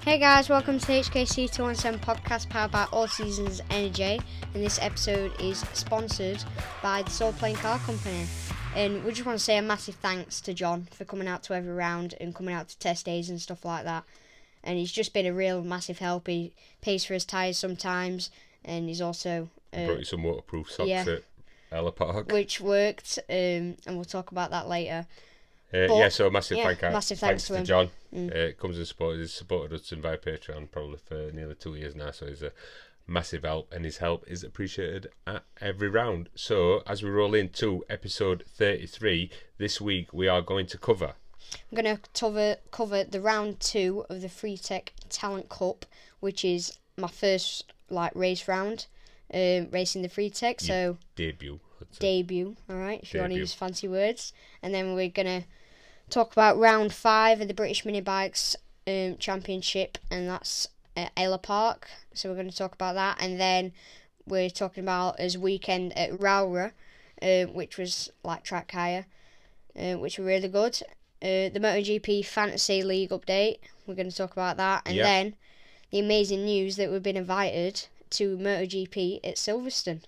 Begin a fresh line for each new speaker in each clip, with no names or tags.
Hey guys, welcome to the HKC 217 podcast powered by All Seasons Energy, and this episode is sponsored by the Soul Plane Car Company. And we just want to say a massive thanks to John for coming out to every round and coming out to test days and stuff like that. And he's just been a real massive help. He pays for his tyres sometimes, and he's also
brought you some waterproof socks at Ellough Park,
which worked, and we'll talk about that later.
So massive thanks to John. Comes and supported us via Patreon probably for nearly 2 years now, so he's a massive help, and his help is appreciated at every round. So as we roll into episode 33, this week we are going to cover.
I'm going to cover the round 2 of the Freetech Talent Cup, which is my first race round, racing the Freetech. So debut, all right, if you want to use fancy words. And then we're going to talk about round 5 of the British Minibikes Championship, and that's at Ellough Park. So we're going to talk about that, and then we're talking about his weekend at Rowrah, which was like track hire, which were really good. The MotoGP Fantasy League update, we're going to talk about that, and then the amazing news that we've been invited to MotoGP at Silverstone.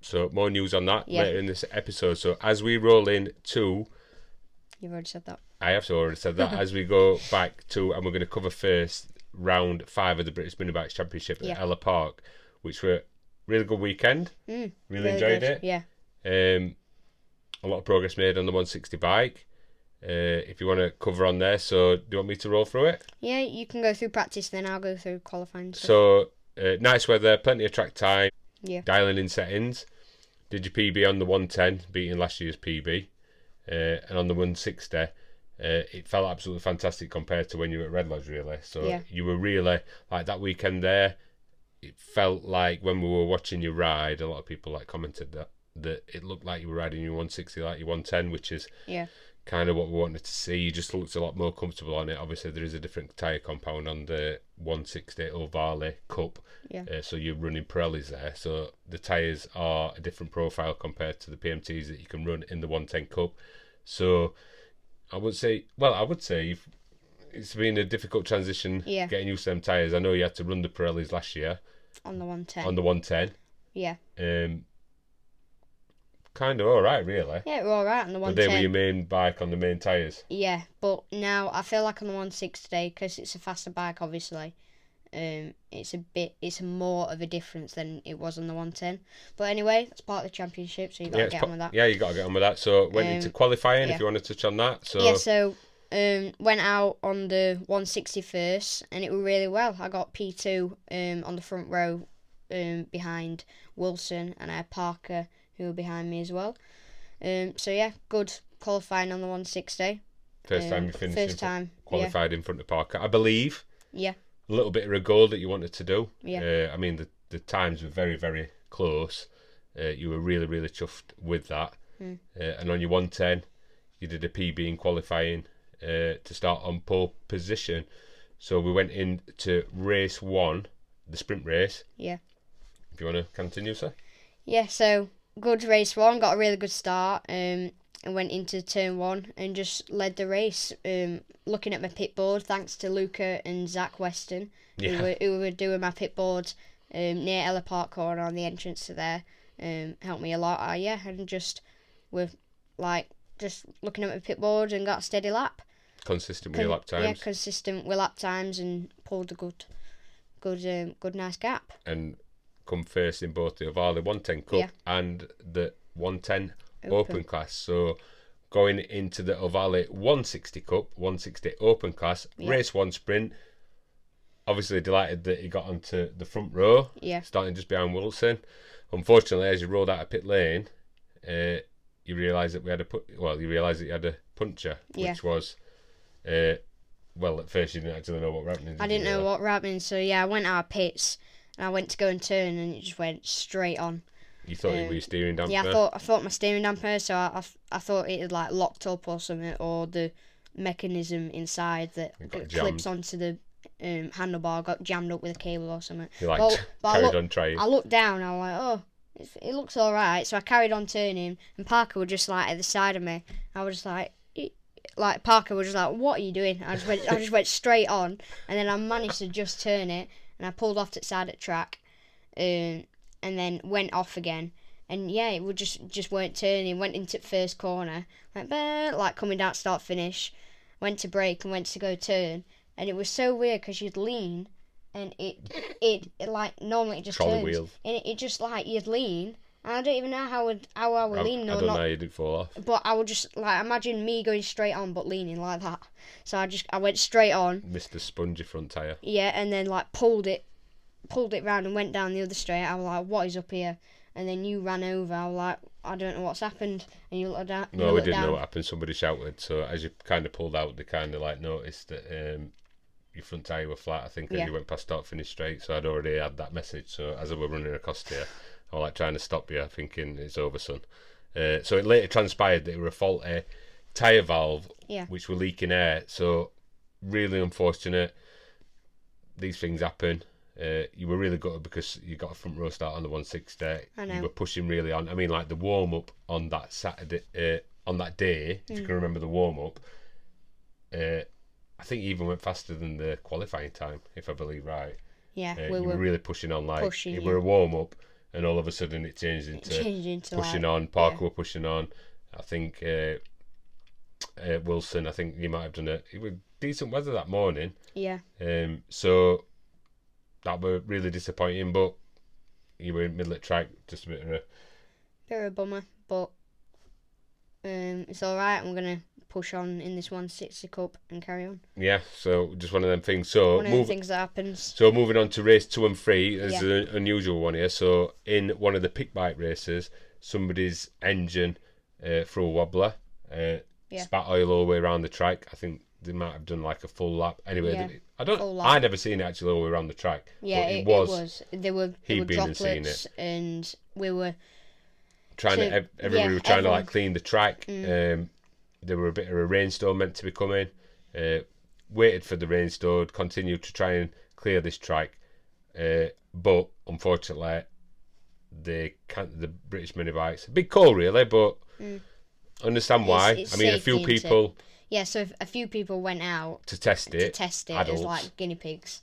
So more news on that later in this episode. So as we roll in to...
You've already said that.
I have already said that. As we go back to, and we're going to cover first round 5 of the British Minibikes Championship at Ellough Park, which were a really good weekend. Really enjoyed it.
Yeah.
A lot of progress made on the 160 bike. If you want to cover on there, so do you want me to roll through it?
Yeah, you can go through practice, then I'll go through qualifying stuff.
So, nice weather, plenty of track time,
dialing
in settings. Did your PB on the 110, beating last year's PB. And on the 160, it felt absolutely fantastic compared to when you were at Red Lodge, really. So you were really, like that weekend there, it felt like when we were watching you ride, a lot of people commented that it looked like you were riding your 160 like your 110, which is kind of what we wanted to see. You just looked a lot more comfortable on it. Obviously, there is a different tyre compound on the 160 Ovale Cup, so you're running Pirellis there. So the tyres are a different profile compared to the PMTs that you can run in the 110 Cup. So I would say it's been a difficult transition getting used to them tyres. I know you had to run the Pirellis last year
on the 110. Yeah.
Kind of alright, really.
Yeah, we're alright on the 110.
But they were your main bike on the main tyres.
Yeah, but now I feel like on the 160 today, because it's a faster bike, obviously, it's more of a difference than it was on the 110. But anyway, that's part of the championship, so you got to get on with that.
Yeah, you got to get on with that. So went into qualifying, if you want to touch on that.
So went out on the 160 first, and it went really well. I got P2 on the front row behind Wilson, and I had Parker who were behind me as well. Good qualifying on the 160.
First time you finished qualified in front of Parker, I believe.
Yeah.
A little bit of a goal that you wanted to do.
Yeah.
I mean, the times were very, very close. You were really, really chuffed with that. And on your 110, you did a PB in qualifying to start on pole position. So we went into race 1, the sprint race.
Yeah.
If you want to continue, sir.
Yeah, so good race 1, got a really good start. And went into turn 1 and just led the race. Looking at my pit board, thanks to Luca and Zach Weston, who were doing my pit board near Ellough Park corner on the entrance to there. Helped me a lot. And just looking at my pit board and got a steady lap.
Consistent with your lap times.
Yeah, consistent with lap times, and pulled a good nice gap.
And come first in both the Ovale 110 Cup and the 110 Open class. So going into the Ovale 160 Cup, 160 Open class, race 1 sprint. Obviously delighted that he got onto the front row, starting just behind Wilson. Unfortunately, as you rolled out of pit lane, you realised that you had a puncture, which was at first you didn't actually know what was happening.
I didn't know what was happening, so I went out of pits and I went to go and turn, and it just went straight on.
You thought it was your steering damper?
Yeah, I thought my steering damper, so I thought it had locked up or something, or the mechanism inside that clips onto the handlebar got jammed up with a cable or something.
You carried on trying.
I looked down, I was like, oh, it looks alright, so I carried on turning, and Parker was just at the side of me. I was just like Parker was just like, "What are you doing?" I just went straight on, and then I managed to just turn it, and I pulled off to the side of the track, and then went off again. And yeah, it would just weren't turning. Went into the first corner, like coming down start finish. Went to brake and went to go turn, and it was so weird because you'd lean, and it like normally it just
trolley
turns,
wheel.
and it just like you'd lean. And I don't even know how I would lean.
I don't know how you did fall off.
But I would just like imagine me going straight on but leaning like that. So I went straight on.
Missed the spongy front tyre.
Yeah, and then like pulled it round and went down the other straight. I was like, what is up here? And then you ran over. I was like, I don't know what's happened. And you looked down.
No, we didn't know what happened. Somebody shouted. So as you kind of pulled out, they kind of like noticed that your front tyre were flat, I think, and you went past start finish straight. So I'd already had that message. So as I were running across here, I was like trying to stop you, thinking it's over, son. So it later transpired that it were a faulty tyre valve, which were leaking air. So really unfortunate. These things happen. You were really gutted because you got a front row start on the 160.
I know.
You were pushing really on. I mean, like the warm up on that Saturday, on that day, if you can remember the warm up, I think you even went faster than the qualifying time, if I believe right.
Yeah,
you were really pushing on. Like it were a warm up, and all of a sudden it changed into pushing on. Parker were pushing on. I think Wilson. I think you might have done it. It was decent weather that morning.
Yeah.
So that were really disappointing, but you were in the middle of the track, just a bit of
a bummer, but it's alright. I'm going to push on in this 160 Cup and carry on.
Yeah, so just one of them things. So
one of the things that happens.
So moving on to race 2 and 3, there's an unusual one here. So in one of the pick bike races, somebody's engine threw a wobbler, spat oil all the way around the track. I think they might have done like a full lap. Anyway, I never seen it actually all the way around the track.
Yeah, it was. There were droplets, and we were everybody was trying to like clean the track.
There were a bit of a rainstorm meant to be coming. Waited for the rainstorm, continued to try and clear this track, but unfortunately, the British mini bikes, a big call really, but understand why.
It's
I mean, a few people.
Yeah, so a few people went out
to test it
as like guinea pigs.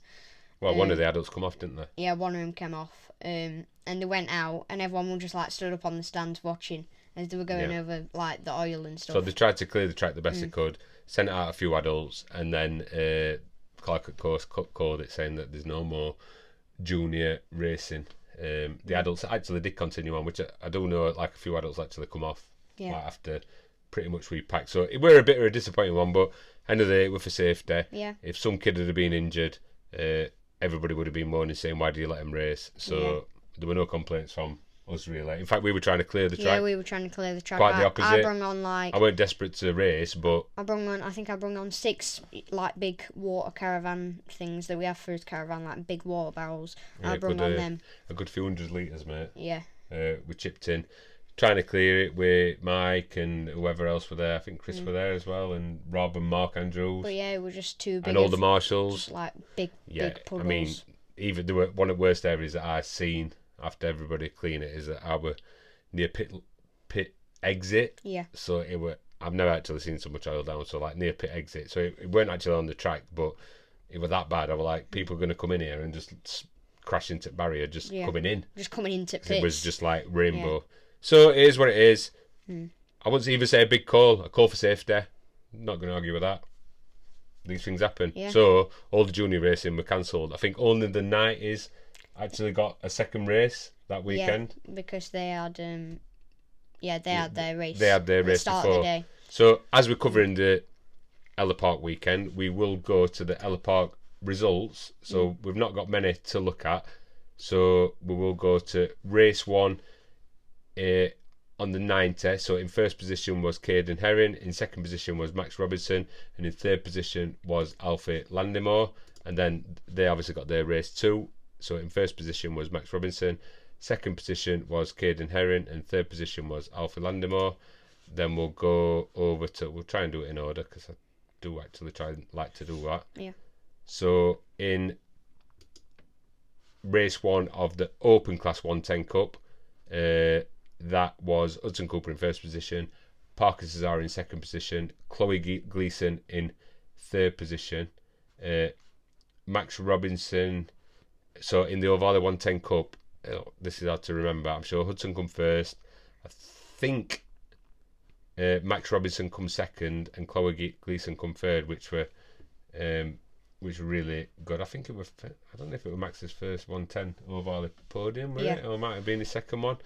Well, one of the adults come off, didn't they?
Yeah, one of them came off, and they went out, and everyone was just like stood up on the stands watching as they were going over like the oil and stuff.
So they tried to clear the track the best they could, sent out a few adults, and then Clark, of course, called it saying that there's no more junior racing. The adults actually did continue on, which I do know like a few adults actually come off like, after pretty much repacked. So it were a bit of a disappointing one, but end of the day, it were for safety.
Yeah.
If some kid had been injured, everybody would have been moaning saying, why do you let him race? So there were no complaints from us really. In fact, we were trying to clear the track.
Yeah, we were trying to clear the track.
Quite the opposite.
I brung on like...
I weren't desperate to race, but...
I think I brung on 6 like big water caravan things that we have for his caravan, like big water barrels. Yeah, I brung on them.
A good few hundred litres, mate.
Yeah.
We chipped in. Trying to clear it with Mike and whoever else were there. I think Chris were there as well, and Rob and Mark Andrews.
But yeah, it was just too big.
And all the marshals.
Just like big puddles.
I mean, even one of the worst areas that I've seen after everybody clean it is that I were near pit exit.
Yeah.
So I've never actually seen so much oil down. So like near pit exit. So it weren't actually on the track, but it was that bad. I was like, people are going to come in here and just crash into the barrier, coming in.
Just coming into pits.
It was just like rainbow. Yeah. So it is what it is. I wouldn't even say a big call, a call for safety. Not going to argue with that. These things happen.
Yeah.
So all the junior racing were cancelled. I think only the 90s actually got a second race that weekend.
Yeah, because they had their race.
They had their race
start
before.
Of the day.
So as we're covering the Ellough Park weekend, we will go to the Ellough Park results. So we've not got many to look at. So we will go to race 1. On the 90, so in first position was Caden Herring, in second position was Max Robinson, and in third position was Alfie Landemore, and then they obviously got their race 2. So in first position was Max Robinson, second position was Caden Herring, and third position was Alfie Landemore. Then we'll go over to, we'll try and do it in order because I do actually like to do that.
Yeah.
So in race 1 of the Open Class 110 Cup, that was Hudson Cooper in first position, Parker Cesaro in second position, Chloe Gleason in third position, Max Robinson. So in the O'Varley 110 Cup, this is hard to remember. I'm sure Hudson come first. I think Max Robinson come second and Chloe Gleason come third, which were really good. I think it was. I don't know if it was Max's first 110 O'Varley podium, or it might have been his second one.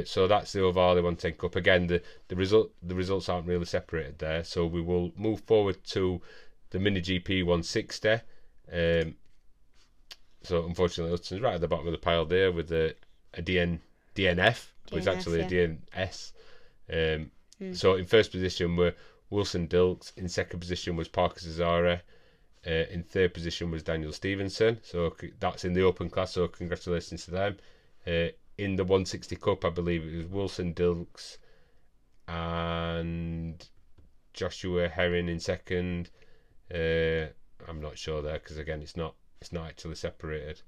So that's the O'Varley 110 Cup. Again, the results aren't really separated there. So we will move forward to the Mini GP 160. So unfortunately, Hudson's right at the bottom of the pile there with a DNF, which is actually a DNS. So in first position were Wilson Dilks. In second position was Parker Cesaro. In third position was Daniel Stevenson. So that's in the open class. So congratulations to them. In the 160 Cup, I believe it was Wilson Dilks and Joshua Herring in second. I'm not sure there because again it's not actually separated.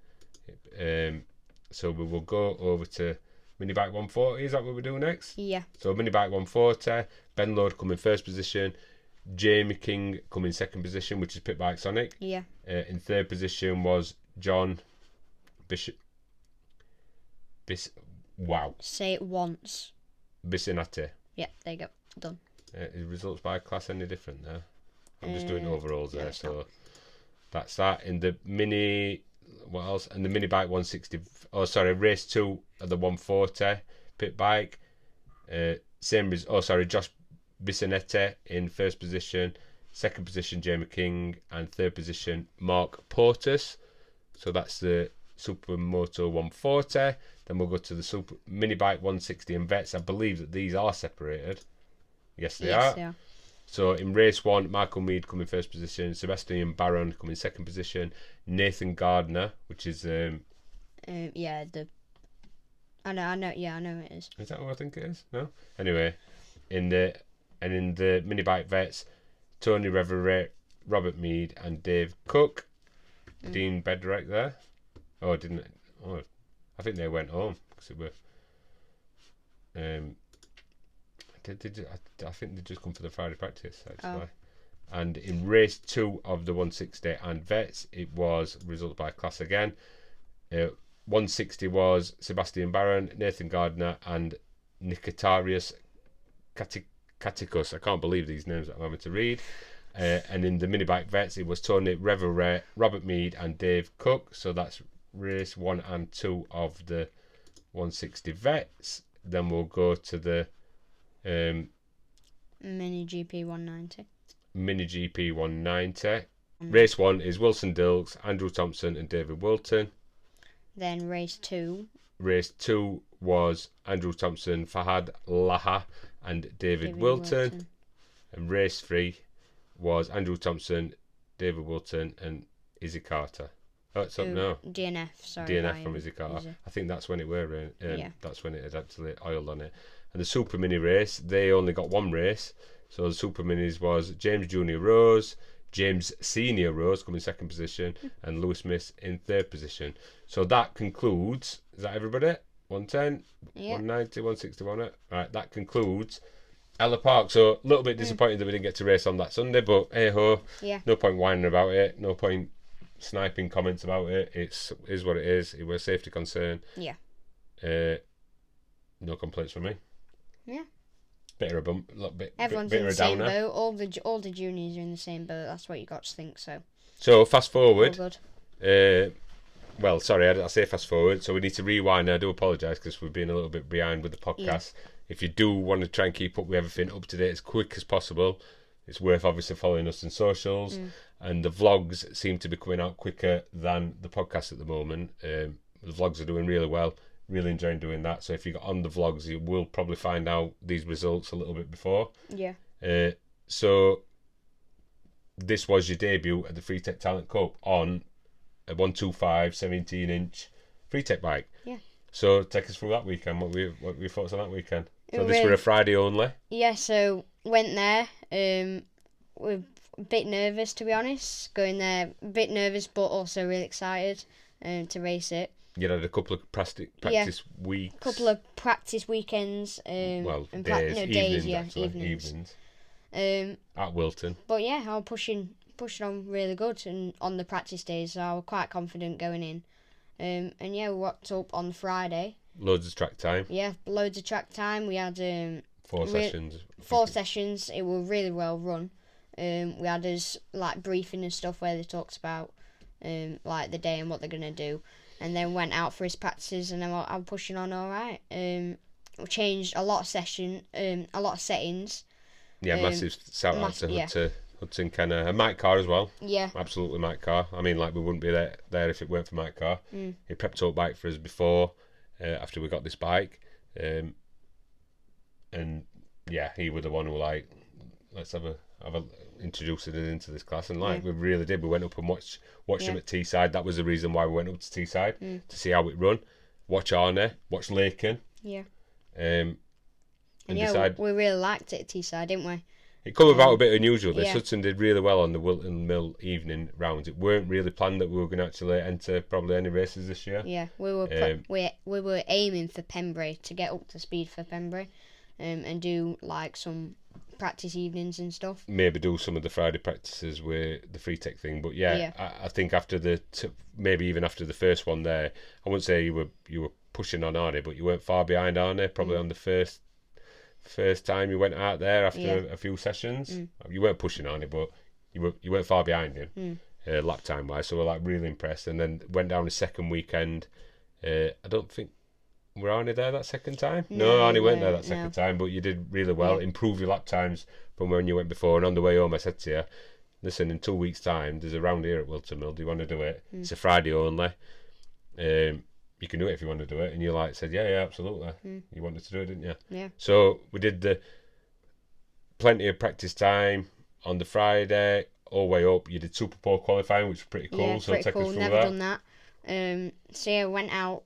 So we will go over to Mini Bike 140. Is that what we do next?
Yeah.
So Mini Bike 140. Ben Lord come in first position. Jamie King come in second position, which is Pit Bike Sonic.
Yeah.
In third position was John Bishop. Wow.
Say it once.
Bisinati.
Yeah, there you go. Done.
Is results by class any different there? I'm just doing overalls there, so
not.
That's that. In the mini, what else? And the Mini Bike 160. Oh, sorry, race 2 of the 140 Pit Bike. Josh Bisonetti in first position, second position Jamie King, and third position Mark Portis. So that's the Supermoto 140. Then we'll go to the Mini Bike 160 and Vets. I believe that these are separated. Yes, they are. So in race 1, Michael Mead come in first position, Sebastian Baron come in second position, Nathan Gardner, which is I know it is. Is that what I think it is? No? Anyway, in the Mini Bike Vets, Tony Reverie, Robert Mead and Dave Cook. Dean Bedreich there. Oh, didn't it? Oh, I think they went home because it were I think they just come for the Friday practice actually. And in race 2 of the 160 and Vets, it was result by class again. 160 was Sebastian Baron, Nathan Gardner and Nikitarius Katikos. I can't believe these names that I'm having to read. And in the Mini Bike Vets, it was Tony Reverie, Robert Mead and Dave Cook. So that's race 1 and 2 of the 160 Vets. Then we'll go to the
Mini GP 190.
Mini GP 190. Race 1 is Wilson Dilks, Andrew Thompson and David Wilton.
Then race 2.
Race 2 was Andrew Thompson, Fahad Laha and David Wilton. And race 3 was Andrew Thompson, David Wilton and Izzy Carter. Oh, it's up now.
DNF, sorry.
DNF from Izzy Carter. I think that's when it were. That's when it had actually oiled on it. And the Super Mini race, they only got one race. So the Super Minis was James Junior Rose, James Senior Rose coming second position, and Lewis Smith in third position. So that concludes. Is that everybody? 110, 190, 160, 180. Right, that concludes Ellough Park. So a little bit disappointed that we didn't get to race on that Sunday, but hey ho, no point whining about it. No point sniping comments about it. It is what it is. It was a safety concern.
Yeah.
No complaints from me.
Yeah.
Bit of a bump, a little bit.
Everyone's in the same boat. All the juniors are in the same boat. That's what you got to think. So
fast forward.
All good.
Well, sorry, I say fast forward. So we need to rewind. I do apologise because we've been a little bit behind with the podcast. Yeah. If you do want to try and keep up with everything up to date as quick as possible, it's worth obviously following us on socials. And the vlogs seem to be coming out quicker than the podcast at the moment. The vlogs are doing really well. Really enjoying doing that. So if you got on the vlogs, you will probably find out these results a little bit before.
Yeah.
So this was your debut at the Freetech Talent Cup on a 125 17-inch Freetech bike.
Yeah.
So take us through that weekend. What were your thoughts on that weekend? So this were a Friday only.
Yeah. So went there. We're a bit nervous, to be honest. Going there, a bit nervous, but also really excited to race it.
You had a couple of practice weeks.
Couple of practice weekends. Evenings.
At Whilton.
But yeah, I was pushing on really good and on the practice days, so I was quite confident going in. And yeah, we rocked up on Friday.
Loads of track time.
Yeah, loads of track time. We had
4 sessions.
4 sessions. It was really well run. We had us like briefing and stuff where they talked about like the day and what they're gonna do, and then went out for his practices, and then I'm pushing on all right. We changed a lot of settings.
Yeah, massive shout out to Hudson Kenner and Mike Carr as well.
Yeah,
absolutely, Mike Carr. I mean, like we wouldn't be there if it weren't for Mike Carr. He prepped up bike for us before, after we got this bike, and yeah, he was the one who like, let's have a introduced us into this class, and like we really did. We went up and watched him at Teesside. That was the reason why we went up to Teesside, to see how it run, watch Arne, watch Laken.
Yeah.
And
yeah, we really liked it at Teesside, didn't we?
It come about a bit unusual. This Hudson did really well on the Whilton Mill evening rounds. It weren't really planned that we were going to actually enter probably any races this year.
Yeah, we were aiming for Pembrey, to get up to speed for Pembrey, and do like some practice evenings and stuff.
Maybe do some of the Friday practices with the Freetech thing, but I think after maybe even after the first one there, I wouldn't say you were pushing on Arne, but you weren't far behind Arne. Probably on the first time you went out there after a few sessions. You weren't pushing on it, but you weren't far behind him lap time wise. So we're like really impressed. And then went down the second weekend. I don't think were Arnie there that second time. No, Arnie weren't there that second time. But you did really well. Improve your lap times from when you went before. And on the way home, I said to you, "Listen, in 2 weeks' time, there's a round here at Whilton Mill. Do you want to do it? It's a Friday only. You can do it if you want to do it." And you said, yeah, absolutely. You wanted to do it, didn't you?
Yeah.
So we did plenty of practice time on the Friday, all the way up. You did Super Pole qualifying, which was pretty cool.
Yeah,
so
pretty
take
cool.
us through
Never
that.
done that. So yeah, went out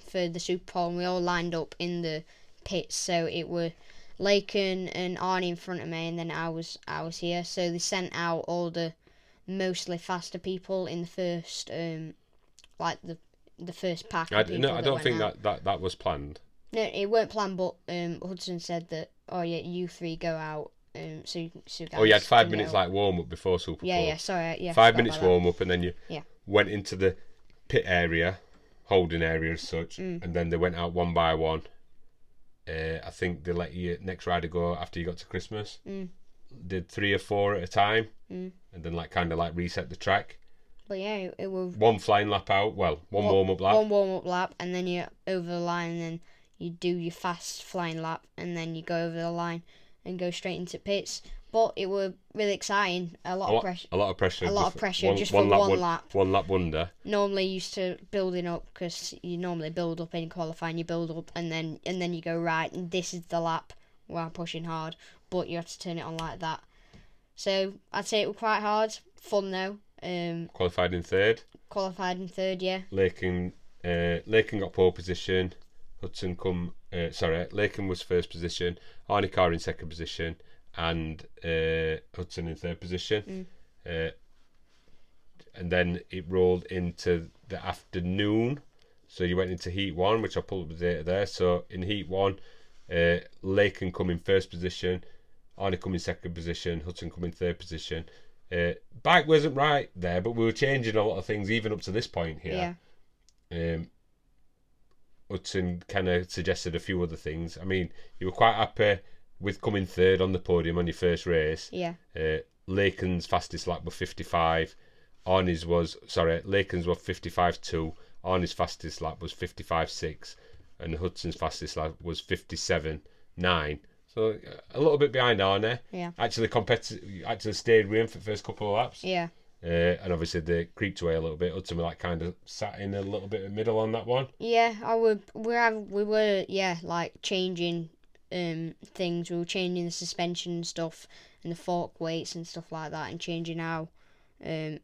for the Super Pole, and we all lined up in the pits. So it were Laken and Arnie in front of me, and then I was here. So they sent out all the mostly faster people in the first, the first pack.
I don't think that was planned.
No, it weren't planned, but Hudson said that, oh yeah, you three go out. So you guys
you had 5 minutes like warm up before Super Pole.
Yeah, sorry, yeah.
5 minutes warm up, and then you went into the pit area, holding area as such, and then they went out one by one. I think they let you next rider go after you got to Christmas. Did 3 or 4 at a time, and then kind of reset the track.
But yeah, it was
one flying lap out. Well, one warm up lap.
One warm up lap, and then you're over the line, and then you do your fast flying lap, and then you go over the line and go straight into pits. But it was really exciting. A lot of pressure.
A lot of pressure.
Just for one lap.
1 lap wonder.
Normally used to building up, because you normally build up in qualifying. You build up, and then you go right, and this is the lap where I'm pushing hard. But you have to turn it on like that. So I'd say it was quite hard. Fun though.
Qualified in third,
yeah.
Laken got pole position. Laken was first position, Arnie Carr in second position, and Hudson in third position. And then it rolled into the afternoon, so you went into heat 1, which I'll pull up the data there. So in heat 1, Laken come in first position, Arnie come in second position, Hudson come in third position. Bike wasn't right there, but we were changing a lot of things even up to this point here. Hudson kind of suggested a few other things. I mean, you were quite happy with coming third on the podium on your first race.
Yeah.
Laken's fastest lap was 55. Laken's was 55.2. Arnie's fastest lap was 55.6, and Hudson's fastest lap was 57.9. So a little bit behind Arnie.
Yeah.
Actually stayed with him for the first couple of laps.
Yeah.
And obviously they creeped away a little bit. Hudson kind of sat in a little bit of middle on that one.
Yeah, we were changing things. We were changing the suspension and stuff, and the fork weights and stuff like that, and changing how the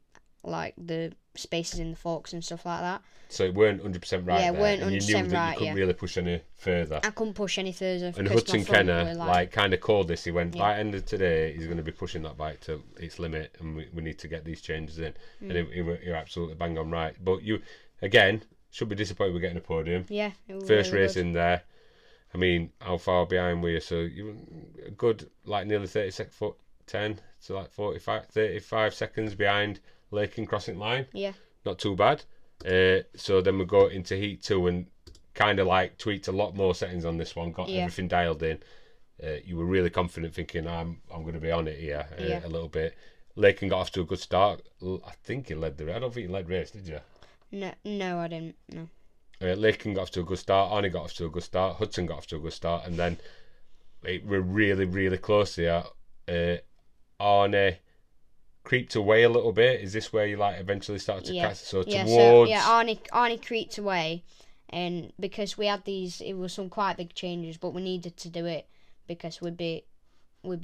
spaces in the forks and stuff like that.
So it weren't 100% right.
Yeah, it weren't 100% right.
You knew that you couldn't really push any further.
I couldn't push any further.
And Hudson Kenner kind of called this. He went, by the end of today, he's going to be pushing that bike to its limit, and we need to get these changes in. And you're absolutely bang on right. But you, again, should be disappointed with getting a podium.
Yeah, it was
First
really
race
good.
in there. I mean, how far behind were you? So you were a good, like nearly 10 to like 35 seconds behind Lakin crossing line.
Yeah.
Not too bad. So then we go into heat 2 and kind of like tweaked a lot more settings on this one, got everything dialed in. You were really confident, thinking I'm going to be on it here a little bit. Lakin got off to a good start. I think he led the race. I don't think he led race, did you?
No, I didn't. No.
Lakin got off to a good start. Arnie got off to a good start. Hudson got off to a good start, and then we're really, really close here. Arnie creeped away a little bit. Is this where you like eventually started to catch? So towards
Arnie creeped away, and because we had it was some quite big changes, but we needed to do it because we'd be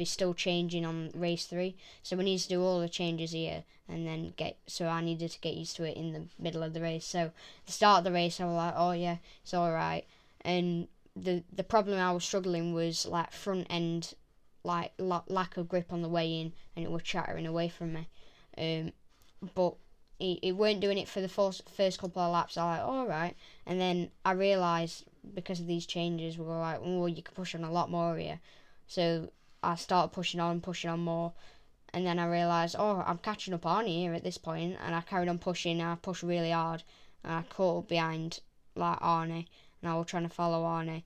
still changing on race 3, so we needed to do all the changes here, and then so I needed to get used to it in the middle of the race. So at the start of the race I was like, oh yeah, it's alright, and the problem I was struggling was like front end, like lack of grip on the way in, and it was chattering away from me, but it weren't doing it for the first couple of laps. I was like, alright, and then I realised because of these changes we were like, oh, you can push on a lot more here, so I started pushing on more, and then I realised, oh, I'm catching up Arnie here at this point, and I carried on pushing, and I pushed really hard, and I caught up behind like Arnie, and I was trying to follow Arnie.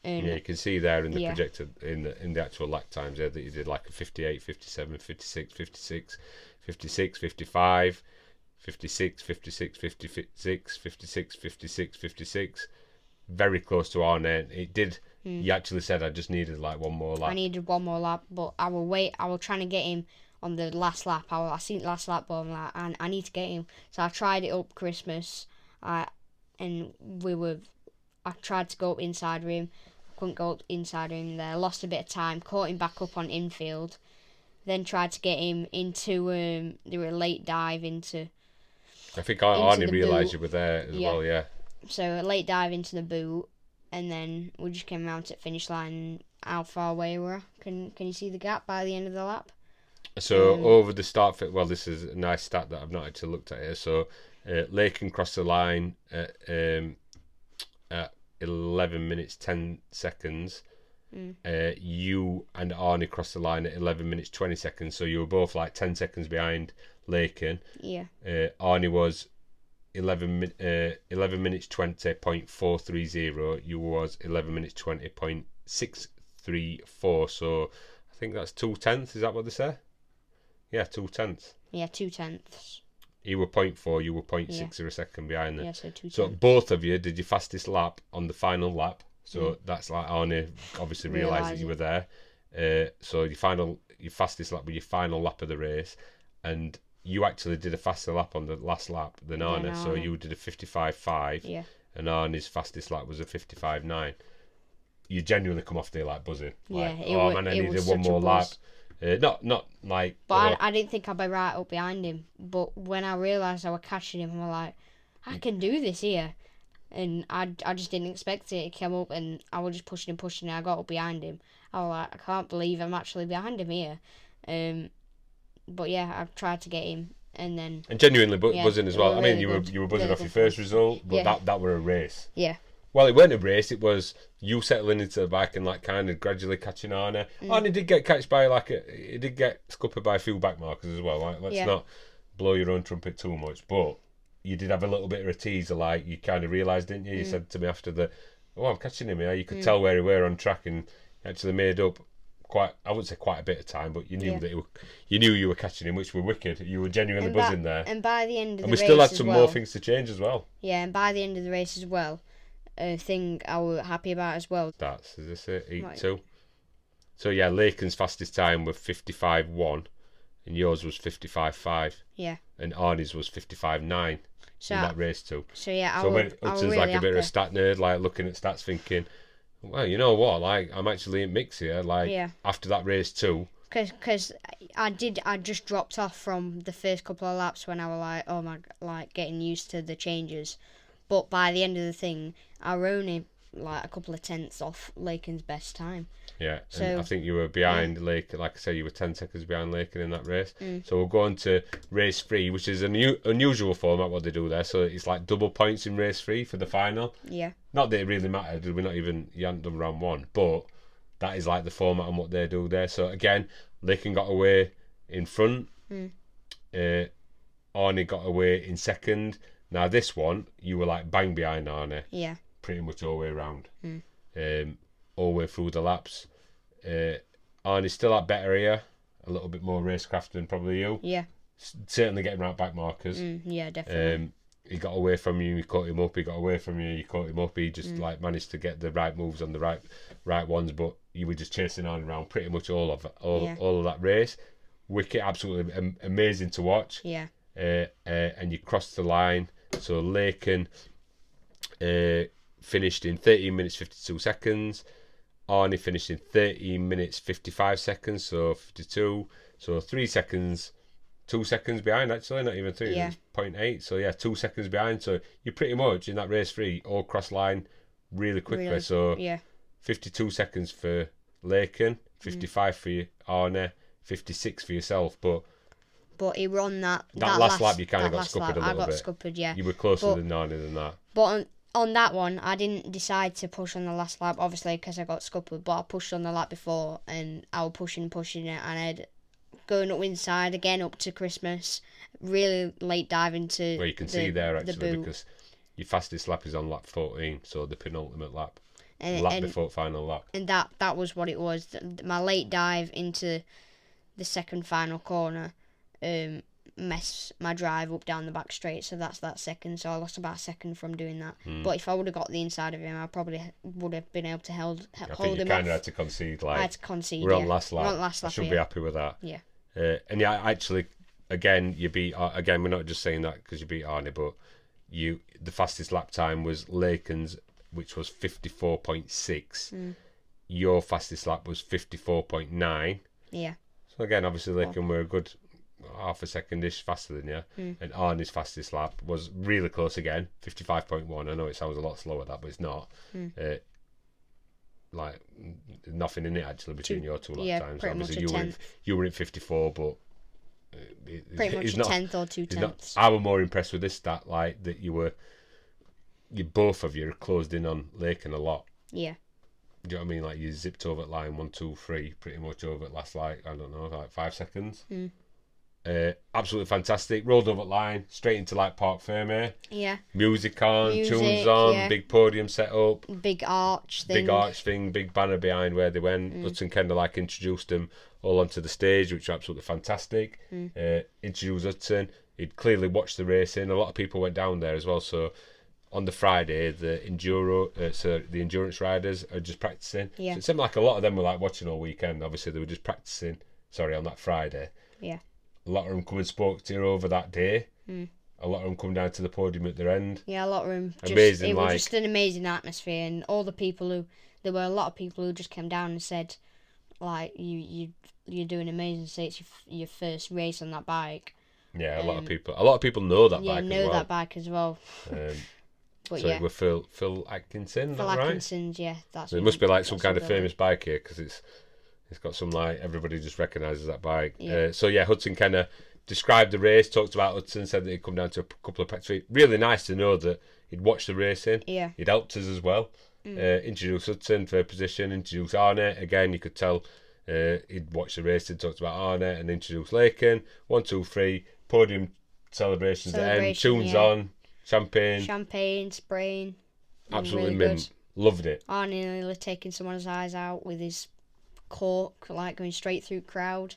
And
you can see there in the projected, in the actual lap times there, that you did like a 58, 57, 56, 56, 56, 55, 56, 56, 56, 56, 56, 56, very close to Arnie. It did. You actually said I just needed like one more lap.
I needed one more lap, but I was trying to get him on the last lap. I seen the last lap, but I'm like, I need to get him. So I tried it up Christmas, I tried to go up inside him. Couldn't go up inside him there. Lost a bit of time. Caught him back up on infield. Then tried to get him into they were a late dive into.
I think Arnie realised you were there as well. Yeah.
So a late dive into the boot. And then we just came around to the finish line. How far away we were? Can you see the gap by the end of the lap?
So over the start, well, this is a nice stat that I've not actually looked at here. So Lakin crossed the line at 11 minutes 10 seconds. You and Arnie crossed the line at 11 minutes 20 seconds. So you were both like 10 seconds behind Lakin.
Yeah.
Arnie was 11 minutes 20.430. You was 11 minutes 20.634. So I think that's 2/10. Is that what they say? Yeah, 2/10.
Yeah, 2/10.
You were 0.4. You were 0.6 of a second behind them.
Yeah, so 2/10.
So both of you did your fastest lap on the final lap. So that's like Arnie obviously realised that you were there. So your fastest lap was your final lap of the race, and you actually did a faster lap on the last lap than Arnie, so you did a 55.5, and Arnie's fastest lap was a 55.9. You genuinely come off there like buzzing. Like, I needed one more lap. Not like...
But I didn't think I'd be right up behind him, but when I realised I was catching him, I was like, I can do this here. And I just didn't expect it. He came up and I was just pushing and I got up behind him. I was like, I can't believe I'm actually behind him here. But yeah, I've tried to get him, and genuinely
buzzing as well. I mean,
really
you were buzzing off your first result, but that were a race.
Yeah.
Well, it weren't a race. It was you settling into the bike and like kind of gradually catching Arnie. Arnie did get catched by he did get scuppered by a few back markers as well. Like, let's not blow your own trumpet too much, but you did have a little bit of a teaser. Like you kind of realised, didn't you? You said to me after I'm catching him here. You could tell where he were on track, and actually made up. I wouldn't say quite a bit of time, but you knew that you knew you were catching him, which were wicked. You were genuinely buzzing there.
And by the end of the race,
we still had some more things to change as well.
Yeah, and by the end of the race as well, a thing I was happy about as well.
Is this it? 8.2. So yeah, Lakin's fastest time was 55.1, and yours was 55.5.
Yeah.
And Arnie's was 55.9 in that race too.
So yeah,
when Hudson's
really
like
happy.
A bit of a stat nerd, like looking at stats, thinking, well, you know what? Like, I'm actually in mix here. Like, after that race too.
Because I just dropped off from the first couple of laps when I was like, oh my, like getting used to the changes. But by the end of the thing, I were only like a couple of tenths off Laken's best time.
Yeah, so, and I think you were behind Laken. Like I say, you were 10 seconds behind Laken in that race. So we'll go on to race 3, which is an unusual format what they do there. So it's like double points in race 3 for the final.
Yeah.
Not that it really mattered. You hadn't done round 1, but that is like the format and what they do there. So again, Laken got away in front. Arnie got away in second. Now this one, you were like bang behind Arnie.
Yeah.
Pretty much all the way around. All the way through the laps. Arnie's still had better here. A little bit more racecraft than probably you.
Yeah.
Certainly getting right back markers.
Yeah, definitely.
He got away from you, you caught him up. He got away from you, you caught him up. He just like managed to get the right moves on the right ones, but you were just chasing Arnie around pretty much all of that race. Wicked, absolutely amazing to watch.
Yeah.
And you crossed the line. So Laken finished in 13 minutes 52 seconds. Arnie finished in 13 minutes 55 seconds, so 52. So 3 seconds, 2 seconds behind actually, not even 3, it's 0.8. So yeah, 2 seconds behind. So you're pretty much in that race 3 all cross line really quickly. So 52 seconds for Laken, 55 for you, Arnie, 56 for yourself. But
he were on that
last lap you kind of got scuppered a little bit.
I got scuppered, yeah.
You were closer than Arnie than that.
But on that one, I didn't decide to push on the last lap, obviously, because I got scuppered. But I pushed on the lap before, and I was pushing it, and I'd going up inside again up to Christmas. Really late dive into.
Well, you can see there actually because your fastest lap is on lap 14, so the penultimate lap, before final lap. And
that was what it was. My late dive into the second final corner. Mess my drive up down the back straight, so that's that second. So I lost about a second from doing that. But if I would have got the inside of him, I probably would have been able to hold him off.
I think you kind of had to concede. Like,
I had to concede.
We're on last lap.
I
should be happy with that.
Yeah.
And yeah, actually, again, you beat. Again, we're not just saying that because you beat Arnie, but the fastest lap time was Laken's, which was 54.6. Your fastest lap was 54.9.
Yeah.
So again, obviously, Laken were a good half a second-ish faster than you, and Arnie's fastest lap was really close again, 55.1. I know it sounds a lot slower that, but it's not. Like nothing in it actually between your two lap times.
Pretty
Obviously
much
you were in 54, but
pretty much a tenth or 2 tenths.
I was more impressed with this stat, like that you both of you closed in on Laken a lot.
Yeah.
Do you know what I mean? Like you zipped over at line 1, 2, 3, pretty much over at last, like I don't know, like 5 seconds. Absolutely fantastic. Rolled over the line, straight into like Park Ferme.
Yeah.
Music on, tunes on, big podium set up.
Big arch thing,
big banner behind where they went. Hudson kind of like introduced them all onto the stage, which was absolutely fantastic. Introduced Hudson. He'd clearly watched the racing. A lot of people went down there as well. So on the Friday, the endurance riders are just practicing.
Yeah.
So it seemed like a lot of them were like watching all weekend. Obviously, they were just practicing. Sorry, on that Friday.
Yeah.
A lot of them come and spoke to you over that day. A lot of them come down to the podium at their end.
Yeah, a lot of them.
Amazing,
it was just an amazing atmosphere, and all the people there were a lot of people who just came down and said, like, you're doing amazing. Say it's your first race on that bike.
Yeah, a lot of people know that bike.
Yeah, know that bike as well. But
so it was Phil Atkinson.
Phil Atkinson's, yeah, that's.
So it must be like some kind of famous bike here because it's got some like everybody just recognises that bike.
Yeah.
So yeah, Hudson kind of described the race, talked about Hudson, said that he'd come down to a couple of practice. Really nice to know that he'd watched the racing.
Yeah.
He'd helped us as well. Introduced Hudson for position, introduced Arnie. Again, you could tell he'd watched the racing, talked about Arnie, and introduced Laken. 1, 2, 3, podium celebrations at end, tunes on, champagne,
spraying.
Absolutely
really
mint. Loved it.
Arnie nearly taking someone's eyes out with his cork, like going straight through crowd.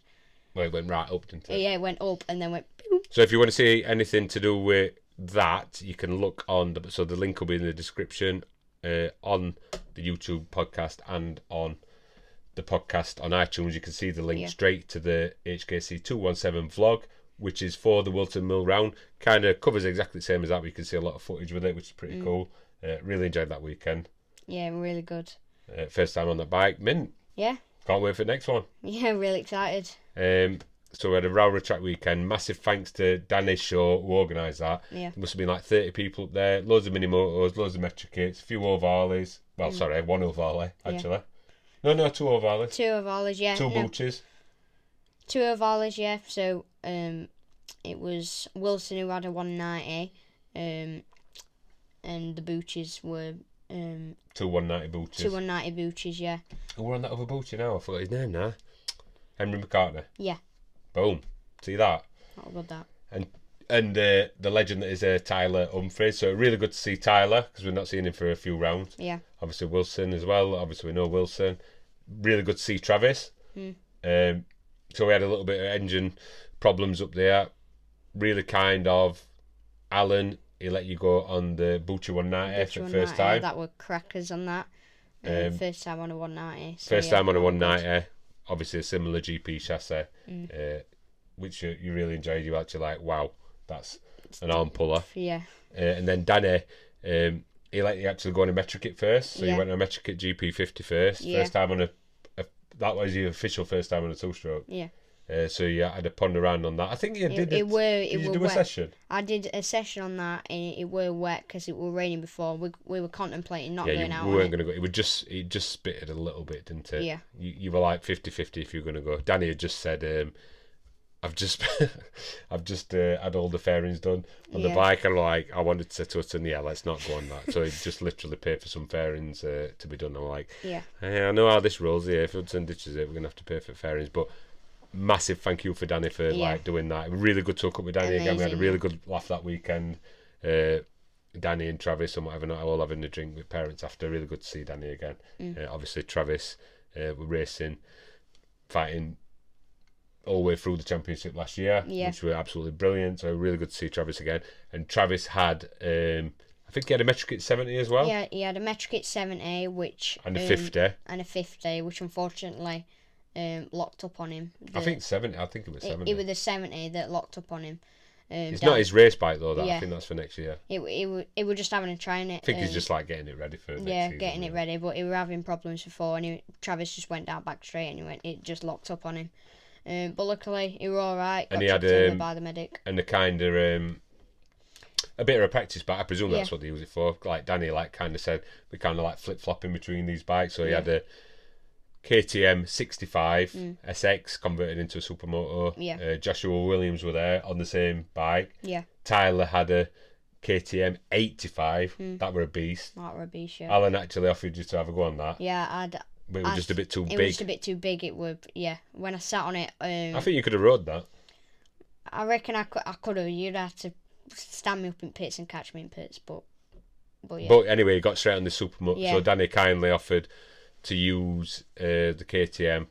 Well, it went right up, didn't it?
Yeah, it went up and then went boom.
So if you want to see anything to do with that, you can look on the link will be in the description on the YouTube podcast and on the podcast on iTunes. You can see the link straight to the HKC 217 vlog, which is for the Whilton Mill round. Kind of covers exactly the same as that, but you can see a lot of footage with it, which is pretty cool. Really enjoyed that weekend.
Yeah, really good.
First time on that bike, mint.
Yeah.
Can't wait for the next one.
Yeah, really excited.
So we had a Rowrah track weekend. Massive thanks to Danny Shaw who organised that.
Yeah.
There must have been like 30 people up there. Loads of mini motos, loads of metro kits, a few overhaulies. Well, sorry, one overhaulie actually. No, 2 overhaulies.
2 overhaulies, yeah.
2 booches.
2 overhaulies, yeah. So it was Wilson who had a 190, and the booches were
2 190 booches.
2 190 booches, yeah.
Oh, we're on that other boocher now. I forgot his name now. Henry McCartney.
Yeah.
Boom. See that?
Oh, good that.
And the legend that is Tyler Humphries. So really good to see Tyler because we've not seen him for a few rounds.
Yeah.
Obviously Wilson as well. Obviously we know Wilson. Really good to see Travis. So we had a little bit of engine problems up there. Really kind of Alan. He let you go on the Butcher 190 for the first time.
That were crackers on that. First time on a 190. So
first time on a 190. Obviously a similar GP chassis, which you really enjoyed. You were actually like, wow, that's an arm puller.
Yeah.
And then Danny, he let you actually go on a metro kit first. So you went on a metro kit GP50 first. Yeah. First time on that was your official first time on a 2-stroke. Yeah. So you had to ponder around on that. I think you did. Did you do a session?
I did a session on that, and it were wet because it were raining before. We were contemplating not going out.
We weren't going to go. It just spitted a little bit, didn't it? Yeah. You were like 50-50 if you were going to go. Danny had just said, I've just had all the fairings done on the bike, and like I wanted to say to Hudson, let's not go on that. So he just literally paid for some fairings to be done. I'm like, hey, I know how this rolls here. If Hudson ditches it, we're gonna have to pay for fairings. But massive thank you for Danny for like doing that. Really good to hook up with Danny again. We had a really good laugh that weekend. Danny and Travis and whatever, not all having a drink with parents after. Really good to see Danny again. Obviously Travis were racing, fighting all the way through the championship last year, which were absolutely brilliant. So really good to see Travis again. And Travis had, I think he had a Metric Kit 70 as well.
Yeah, he had a Metric Kit 70, which
and a 50,
which unfortunately locked up on him.
I think 70. I think it was 70.
It was the 70 that locked up on him.
It's not his race bike though. I think that's for next year.
It were just having a try in it.
I think he's just like getting it ready for next season.
Getting it ready. But he were having problems before, and Travis just went down back straight, and it just locked up on him. But luckily he were all right.
And he had
by the medic.
And the kind of a bit of a practice bike. I presume that's what they use it for. Like Danny, like kind of said, we kind of like flip flopping between these bikes. So he had a KTM 65 SX converted into a supermoto. Yeah. Joshua Williams were there on the same bike. Yeah. Tyler had a KTM 85. That were a beast.
That were a beast. Yeah.
Alan actually offered you to have a go on that.
Yeah,
but it was just a bit too big.
It was just a bit too big. It would, when I sat on it,
I think you could have rode that.
I reckon I could have. You'd have to stand me up in pits and catch me in pits, but yeah.
But anyway, he got straight on the supermoto. Yeah. So Danny kindly offered to use the KTM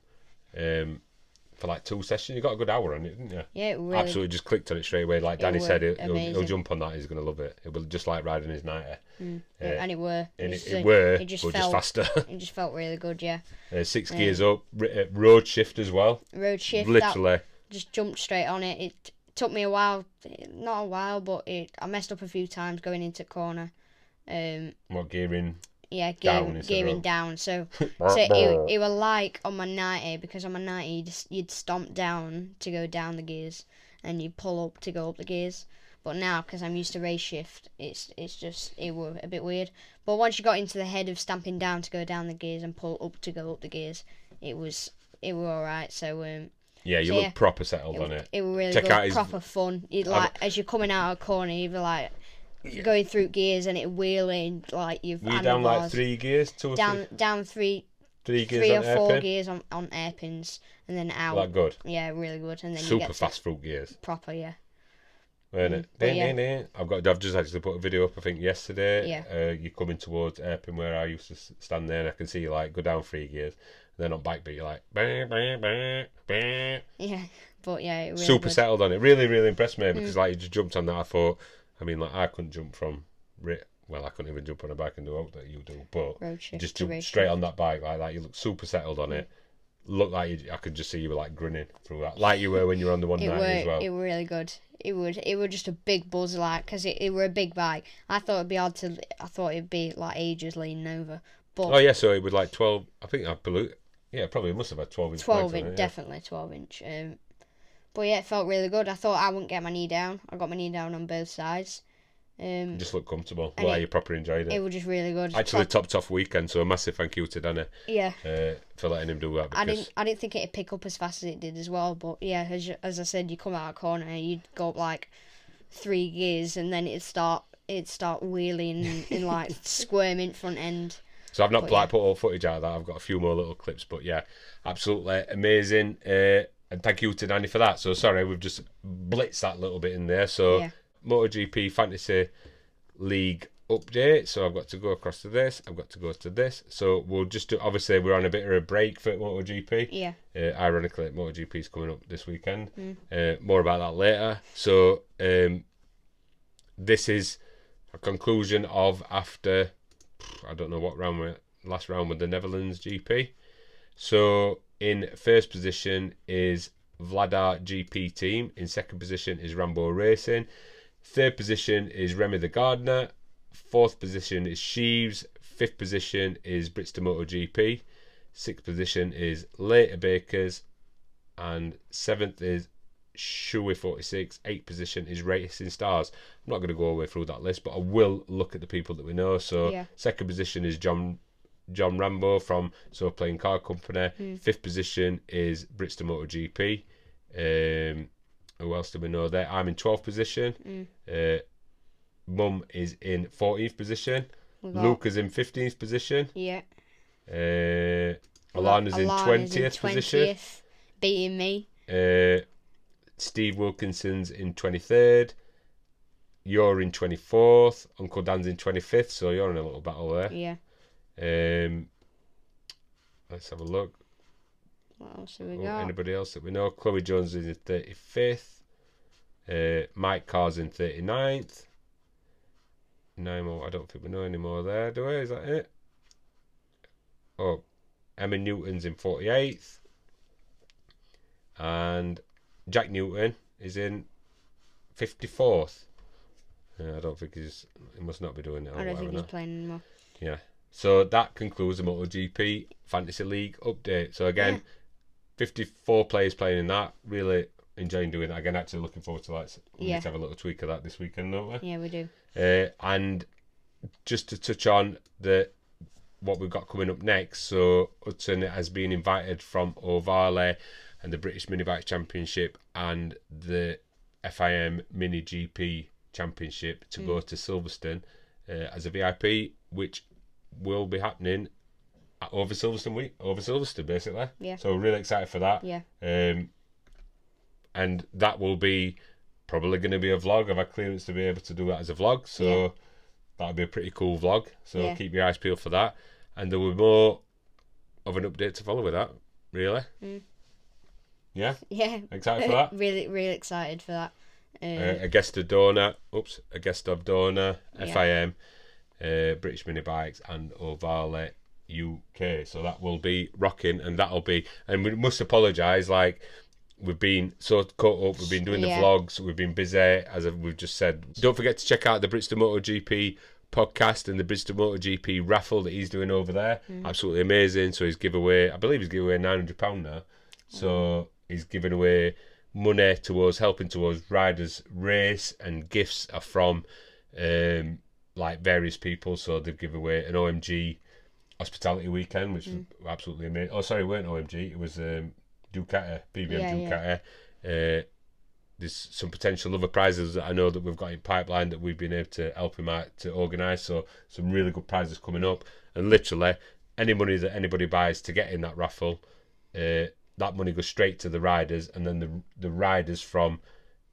for like 2 sessions. You got a good hour on it, didn't you?
Yeah, it really
absolutely just clicked on it straight away. Like Danny said, he'll jump on that. He's gonna love it. It will just like riding his 90.
And it were.
It just felt faster.
It just felt really good, yeah.
6 gears up, road shift as well.
Road shift,
literally.
Just jumped straight on it. It took me a while, not a while, but I messed up a few times going into corner.
What gearing?
Yeah, gearing down. So it was like on my 90, because on my 90 you'd stomp down to go down the gears, and you pull up to go up the gears. But now, because I'm used to race shift, it was a bit weird. But once you got into the head of stamping down to go down the gears and pull up to go up the gears, it was all right. So
you look proper settled on it.
It was really good, proper fun. As you're coming out of a corner, you'd be like going through gears and it wheeling like you've.
Were you down like 3 gears, 2 or 3?
Down three
gears,
3 or 4 gears on airpins, and then out.
That good.
Yeah, really good. And then
super fast through gears.
Proper, yeah.
Weren't it? I've just actually put a video up, I think yesterday. Yeah. You're coming towards airpin where I used to stand there, and I can see you like go down 3 gears. And then on bike beat, you're like, bah, bah, bah, bah.
Yeah, but yeah, it really
super
good.
Settled on it. Really, really impressed me because like you just jumped on that. I thought, I couldn't jump from. I couldn't even jump on a bike and do out that you do, but just jump straight on that bike like that. You look super settled on it. Look like I could just see you were like grinning through that, like you were when you were on the 190 as well.
It were really good. It were just a big buzz, like, because it were a big bike. I thought it'd be like ages leaning over. But
so it was like 12. I think I blew. Yeah, probably must have had 12-inch.
12 inch, definitely 12 inch. But yeah, it felt really good. I thought I wouldn't get my knee down. I got my knee down on both sides.
Just looked comfortable. Well, you proper enjoyed it.
It was just really good.
Actually, topped off weekend, so a massive thank you to Danny.
Yeah.
For letting him do that. Because
I didn't think it'd pick up as fast as it did as well. But yeah, as I said, you come out of a corner, you'd go up like 3 gears, and then it'd start wheeling and like squirming front end.
So I've not put all footage out of that. I've got a few more little clips, but yeah, absolutely amazing. And thank you to Danny for that. So sorry, we've just blitzed that little bit in there. So. Yeah. MotoGP Fantasy League update. So I've got to go across to this. I've got to go to this. So we'll just do. Obviously, we're on a bit of a break for MotoGP.
Yeah.
Ironically, MotoGP is coming up this weekend. More about that later. So this is a conclusion of after I don't know what round we're last round with the Netherlands GP. So in first position is Vladar GP team. In second position is Rambo Racing. Third position is Remy the Gardener. Fourth position is Sheaves. Fifth position is BritsToMotoGP. Sixth position is Later Bakers. And seventh is Shui 46. Eighth position is Racing Stars. I'm not going to go away through that list, but I will look at the people that we know. So second position is John Rambo from So Playing Car Company. Fifth position is BritsToMotoGP. Who else do we know there? I'm in 12th position. Mum is in 14th position. Luke is in 15th position.
Yeah.
Alana's in 20th position.
Beating me.
Steve Wilkinson's in 23rd. You're in 24th. Uncle Dan's in 25th, so you're in a little battle there.
Yeah.
Let's have a look.
What else have we got?
Anybody else that we know? Chloe Jones is in 35th. Mike Carr's in 39th. No more. I don't think we know any more there, do we? Is that it? Oh, Emma Newton's in 48th. And Jack Newton is in 54th. I don't think he must not be doing it.
I don't think he's playing anymore.
Yeah. So that concludes the MotoGP Fantasy League update. So again, 54 players playing in that. Really enjoying doing that. Again, actually looking forward to we need to have a little tweak of that this weekend, don't we?
Yeah, we do.
And just to touch on what we've got coming up next. So Hudson has been invited from O'Varley and the British Minibike Championship and the FIM Mini GP Championship to go to Silverstone as a VIP, which will be happening over Silverstone basically.
Yeah.
So we're really excited for that.
Yeah.
And that will be probably going to be a vlog. I've had clearance to be able to do that as a vlog, so that'll be a pretty cool vlog. So keep your eyes peeled for that. And there will be more of an update to follow with that. Really. Yeah.
Yeah.
Excited for that.
Really, really excited for that.
A guest of Dona, FIM, British Minibikes and O'Varley UK. So that will be rocking, and we must apologise, like we've been so caught up, we've been doing the vlogs, we've been busy, as we've just said. Don't forget to check out the BritsToMotoGP podcast and the BritsToMotoGP raffle that he's doing over there. Absolutely amazing. So I believe he's giving away £900 now. So he's giving away money towards helping towards riders race, and gifts are from like various people. So they give away an OMG hospitality weekend, which was absolutely amazing. Oh, sorry, it weren't OMG, it was Ducati, BBM Ducati. There's some potential other prizes that I know that we've got in pipeline that we've been able to help him out to organise. So some really good prizes coming up, and literally any money that anybody buys to get in that raffle, that money goes straight to the riders, and then the riders from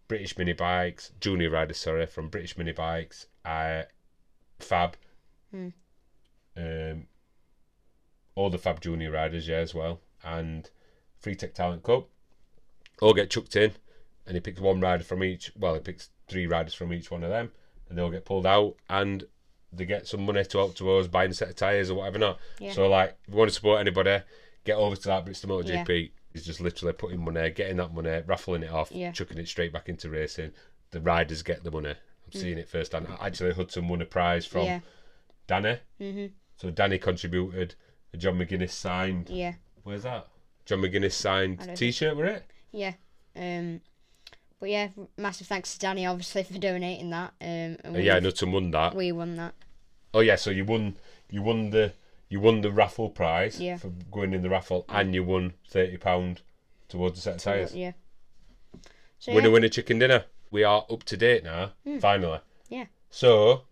British Minibikes, junior riders, from British Minibikes, Fab, all the Fab junior riders, as well, and Freetech Talent Cup, all get chucked in, and he picks one rider from each. Well, he picks 3 riders from each one of them, and they all get pulled out, and they get some money to help towards buying a set of tyres or whatever not. So, like, if you want to support anybody, get over to that BritsToMotoGP. He's just literally putting money, getting that money, raffling it off, chucking it straight back into racing. The riders get the money. I'm seeing it firsthand. Actually, Hudson won a prize from Danny. So Danny contributed a John McGuinness signed. Where's that? John McGuinness signed T-shirt, were it?
Yeah. But yeah, massive thanks to Danny, obviously, for donating that. And
Nutton won that.
We won that.
Oh yeah, so you won the raffle prize for going in the raffle, and you won £30 towards a set of tyres.
Yeah. So,
winner chicken dinner. We are up to date now, finally.
Yeah.
So,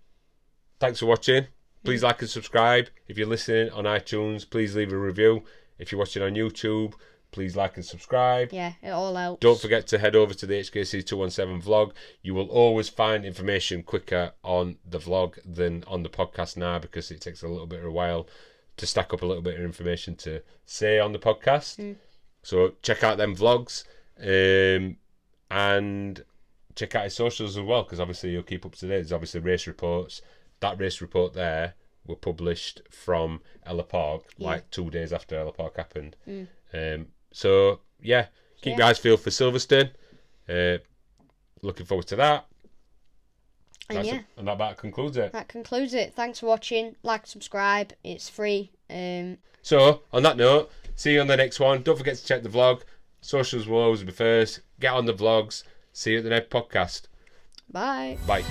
thanks for watching. Please like and subscribe. If you're listening on iTunes, please leave a review. If you're watching on YouTube, please like and subscribe.
Yeah, it all helps.
Don't forget to head over to the HKC 217 vlog. You will always find information quicker on the vlog than on the podcast now, because it takes a little bit of a while to stack up a little bit of information to say on the podcast. So check out them vlogs, and check out his socials as well, because obviously you'll keep up to date. There's obviously race reports. That race report there were published from Ellough Park, like 2 days after Ellough Park happened. So yeah, keep your eyes peeled for Silverstone. Looking forward to that. And and that about concludes it.
That concludes it. Thanks for watching. Like, subscribe. It's free.
So on that note, see you on the next one. Don't forget to check the vlog. Socials will always be first. Get on the vlogs. See you at the next podcast.
Bye.
Bye.